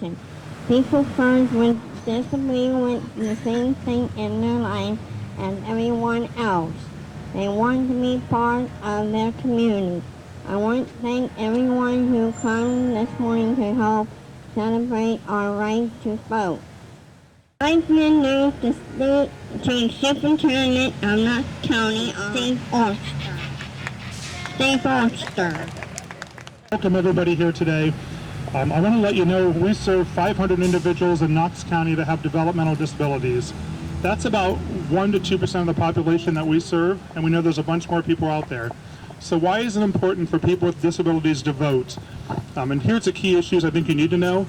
election. People first with disability want the same thing in their life as everyone else. They want to be part of their community. I want to thank everyone who came this morning to help celebrate our right to vote. I've been named the state chief superintendent of Knox County, Steve Foster. Welcome everybody here today. I want to let you know we serve 500 individuals in Knox County that have developmental disabilities. That's about 1 to 2% of the population that we serve, and we know there's a bunch more people out there. So why is it important for people with disabilities to vote? And here's the key issues I think you need to know.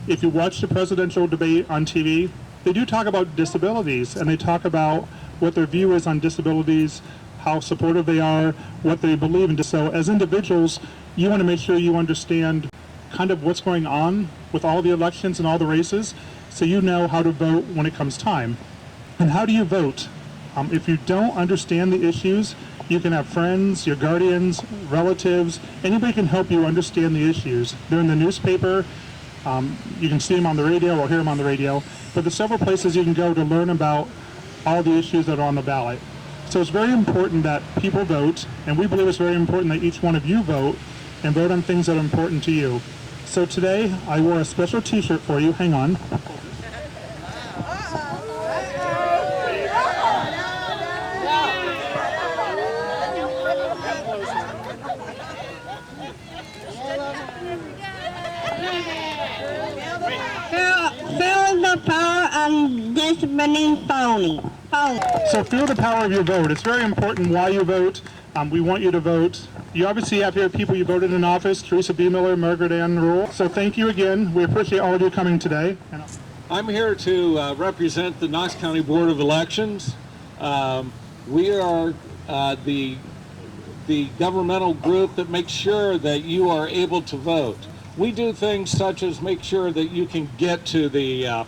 If you watch the presidential debate on TV, they do talk about disabilities, and they talk about what their view is on disabilities, how supportive they are, what they believe in. So as individuals, you want to make sure you understand kind of what's going on with all the elections and all the races, so you know how to vote when it comes time. And how do you vote? If you don't understand the issues, you can have friends, your guardians, relatives, anybody can help you understand the issues. They're in the newspaper, you can see them on the radio or hear them on the radio, but there's several places you can go to learn about all the issues that are on the ballot. So it's very important that people vote, and we believe it's very important that each one of you vote and vote on things that are important to you. So today, I wore a special t-shirt for you. Hang on. Feel the power of disability voting. So feel the power of your vote. It's very important why you vote. We want you to vote. You obviously have here people you voted in office, Teresa B. Miller, Margaret Ann Rule. So thank you again. We appreciate all of you coming today. I'm here to represent the Knox County Board of Elections. We are the governmental group that makes sure that you are able to vote. We do things such as make sure that you can get to the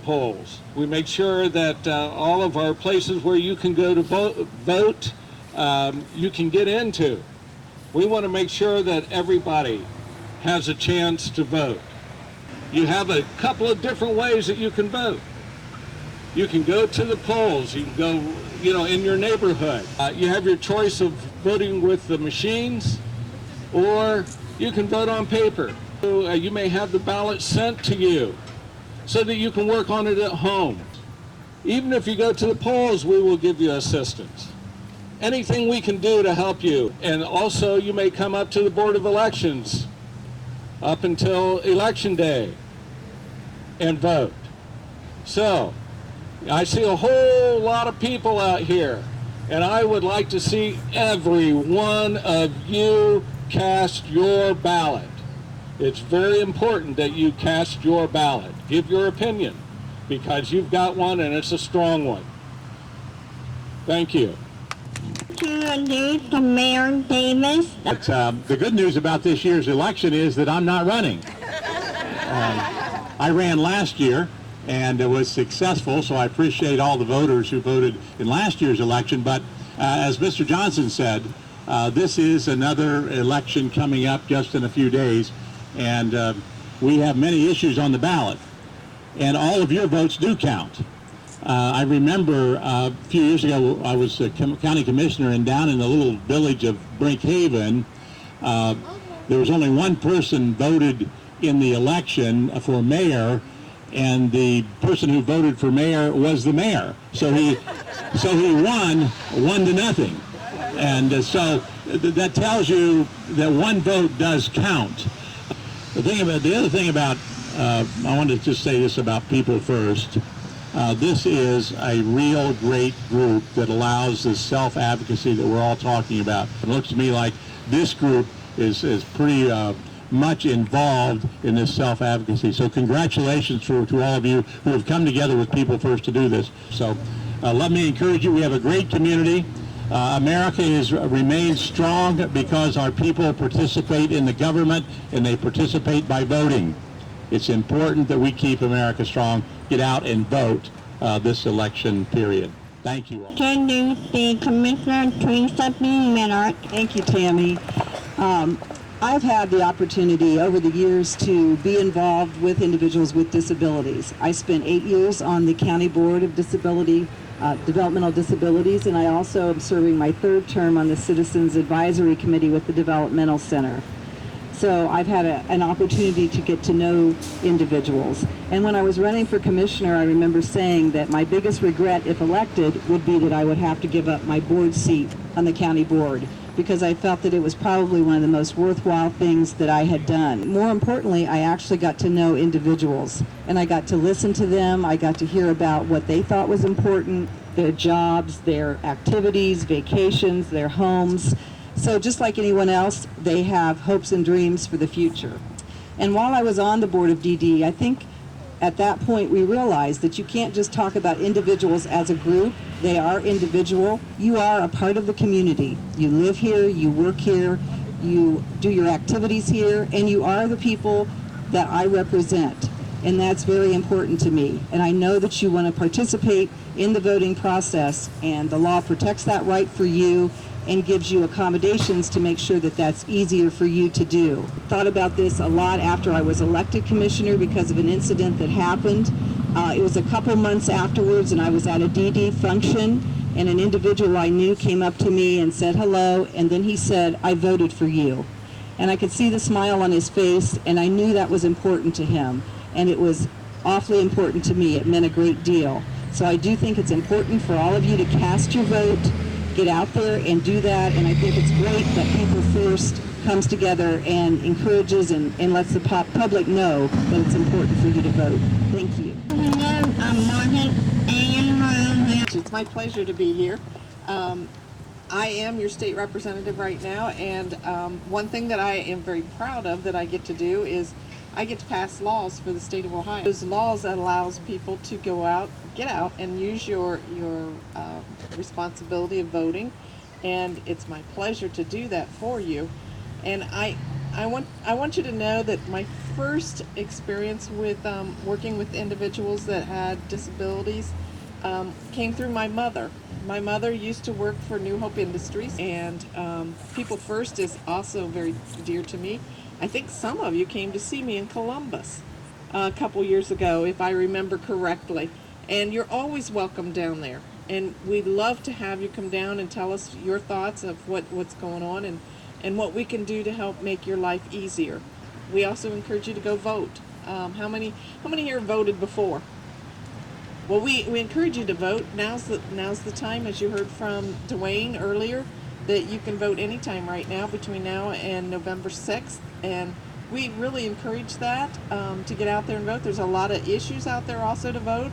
polls. We make sure that all of our places where you can go to vote, you can get into. We want to make sure that everybody has a chance to vote. You have a couple of different ways that you can vote. You can go to the polls. You can go, in your neighborhood. You have your choice of voting with the machines, or you can vote on paper. You may have the ballot sent to you so that you can work on it at home. Even if you go to the polls, we will give you assistance. Anything we can do to help you. And also, you may come up to the Board of Elections up until Election Day and vote. So, I see a whole lot of people out here, and I would like to see every one of you cast your ballot. It's very important that you cast your ballot. Give your opinion, because you've got one and it's a strong one. Thank you. Mayor Davis. The good news about this year's election is that I'm not running. I ran last year and it was successful, so I appreciate all the voters who voted in last year's election. But as Mr. Johnson said, this is another election coming up just in a few days, and we have many issues on the ballot, and all of your votes do count. I remember a few years ago I was a county commissioner, and down in the little village of Brinkhaven, there was only one person voted in the election for mayor, and the person who voted for mayor was the mayor. So he won 1-0. And so that tells you that one vote does count. The other thing about, I want to just say this about People First. This is a real great group that allows the self-advocacy that we're all talking about. It looks to me like this group is pretty much involved in this self-advocacy. So congratulations to all of you who have come together with People First to do this. So let me encourage you, we have a great community. America remains strong because our people participate in the government and they participate by voting. It's important that we keep America strong. Get out and vote this election period. Thank you all. Introduce the Commissioner Teresa B. Miller. Thank you, Tammy. I've had the opportunity over the years to be involved with individuals with disabilities. I spent 8 years on the County Board of Developmental Disabilities, and I also am serving my 3rd term on the Citizens Advisory Committee with the Developmental Center. So I've had an opportunity to get to know individuals. And when I was running for commissioner, I remember saying that my biggest regret, if elected, would be that I would have to give up my board seat on the county board, because I felt that it was probably one of the most worthwhile things that I had done. More importantly, I actually got to know individuals, and I got to listen to them. I got to hear about what they thought was important, their jobs, their activities, vacations, their homes. So just like anyone else, they have hopes and dreams for the future. And while I was on the board of DD, I think at that point we realized that you can't just talk about individuals as a group. They are individual. You are a part of the community. You live here, you work here, you do your activities here, and you are the people that I represent. And that's very important to me. And I know that you want to participate in the voting process, and the law protects that right for you and gives you accommodations to make sure that that's easier for you to do. Thought about this a lot after I was elected commissioner because of an incident that happened. It was a couple months afterwards, and I was at a DD function, and an individual I knew came up to me and said hello, and then he said, "I voted for you." And I could see the smile on his face, and I knew that was important to him, and it was awfully important to me. It meant a great deal. So I do think it's important for all of you to cast your vote, get out there and do that, and I think it's great that People First comes together and encourages and lets the public know that it's important for you to vote. Thank you. Hello, I'm Margaret Ann Rose. It's my pleasure to be here. I am your state representative right now, and one thing that I am very proud of that I get to do is I get to pass laws for the state of Ohio. Those laws that allows people to go out, get out, and use your responsibility of voting, and it's my pleasure to do that for you. And I want you to know that my first experience with working with individuals that had disabilities came through my mother. My mother used to work for New Hope Industries, and People First is also very dear to me. I think some of you came to see me in Columbus a couple years ago, if I remember correctly. And you're always welcome down there. And we'd love to have you come down and tell us your thoughts of what's going on and what we can do to help make your life easier. We also encourage you to go vote. How many here voted before? Well, we encourage you to vote. Now's the time, as you heard from Dwayne earlier, that you can vote anytime right now between now and November 6th. And we really encourage that, to get out there and vote. There's a lot of issues out there also to vote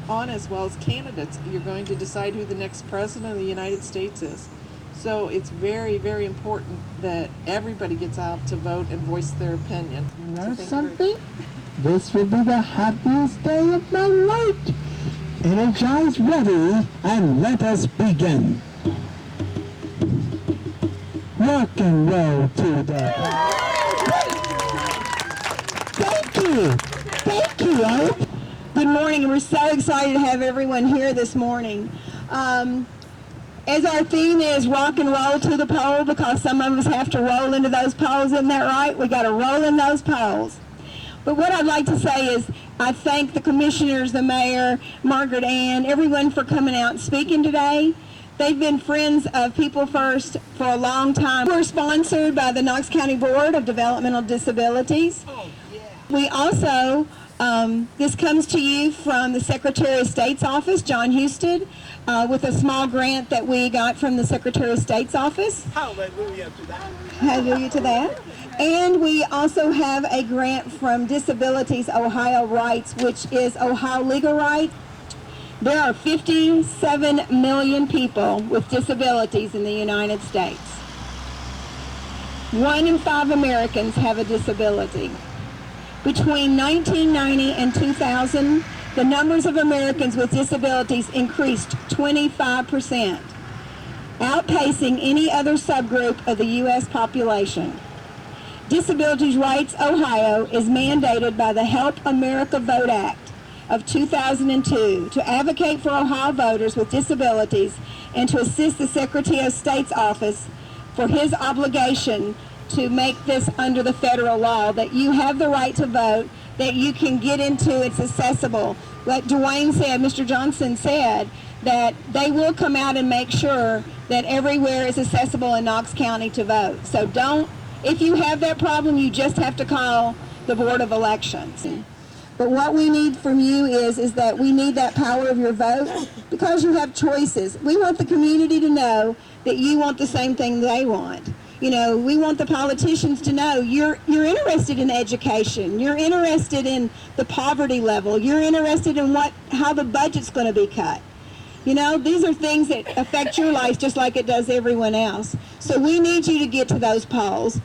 on, as well as candidates. You're going to decide who the next president of the United States is. So it's very, very important that everybody gets out to vote and voice their opinion. You know something? This will be the happiest day of my life. Energize, ready, and let us begin. Rock and roll to the... Thank you. Thank you, Art. Good morning. We're so excited to have everyone here this morning. As our theme is rock and roll to the pole, because some of us have to roll into those poles, isn't that right? We got to roll in those poles. But what I'd like to say is I thank the commissioners, the mayor, Margaret Ann, everyone for coming out and speaking today. They've been friends of People First for a long time. We're sponsored by the Knox County Board of Developmental Disabilities. Oh, yeah. We also, this comes to you from the Secretary of State's office, John Houston, with a small grant that we got from the Secretary of State's office. Hallelujah to that. Hallelujah to that. And we also have a grant from Disabilities Ohio Rights, which is Ohio Legal Right. There are 57 million people with disabilities in the United States. 1 in 5 Americans have a disability. Between 1990 and 2000, the numbers of Americans with disabilities increased 25%, outpacing any other subgroup of the U.S. population. Disabilities Rights Ohio is mandated by the Help America Vote Act of 2002 to advocate for Ohio voters with disabilities and to assist the Secretary of State's office for his obligation to make this under the federal law, that you have the right to vote, that you can get into, it's accessible. Like Dwayne said, Mr. Johnson said, that they will come out and make sure that everywhere is accessible in Knox County to vote. So don't, if you have that problem, you just have to call the Board of Elections. But what we need from you is that we need that power of your vote, because you have choices. We want the community to know that you want the same thing they want. You know, we want the politicians to know you're interested in education, you're interested in the poverty level, you're interested in how the budget's going to be cut. You know, these are things that affect your life just like it does everyone else. So we need you to get to those polls.